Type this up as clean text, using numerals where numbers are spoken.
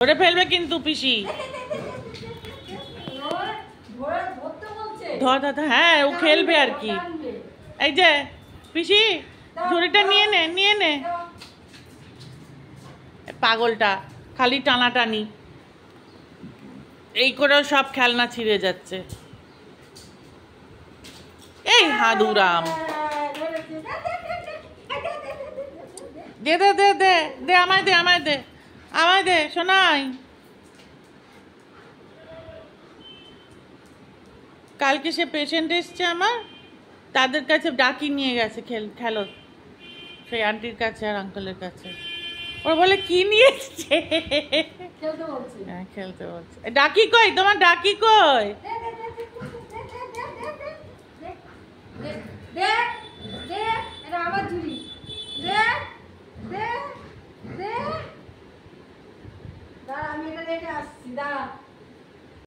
ধরে ফেলবে কিন্তু পিসি। ধর দাদা, হ্যাঁ ও খেলবে আর কি। এই যে পিসি ঝুড়িটা নিয়ে নে, নিয়ে নে। পাগলটা খালি টানাটানি, এই করেও সব খেলনা ছিঁড়ে যাচ্ছে। এই হাদুরাম, দে দে দে দে দে, আমায় দে, আমায় দে, আমায় দে শোনাই। কালকে সে পেশেন্ট এসছে আমার, তাদের কাছে ডাকি নিয়ে গেছে খেলো, সেই আন্টির কাছে আর আঙ্কেলের কাছে। ওরা বলে কি নিয়ে এসছে, হ্যাঁ খেলতে বলছে। ডাকি কই তোমার, ডাকি কই? আমি এটা রেখে আসছি, দাঁড়া।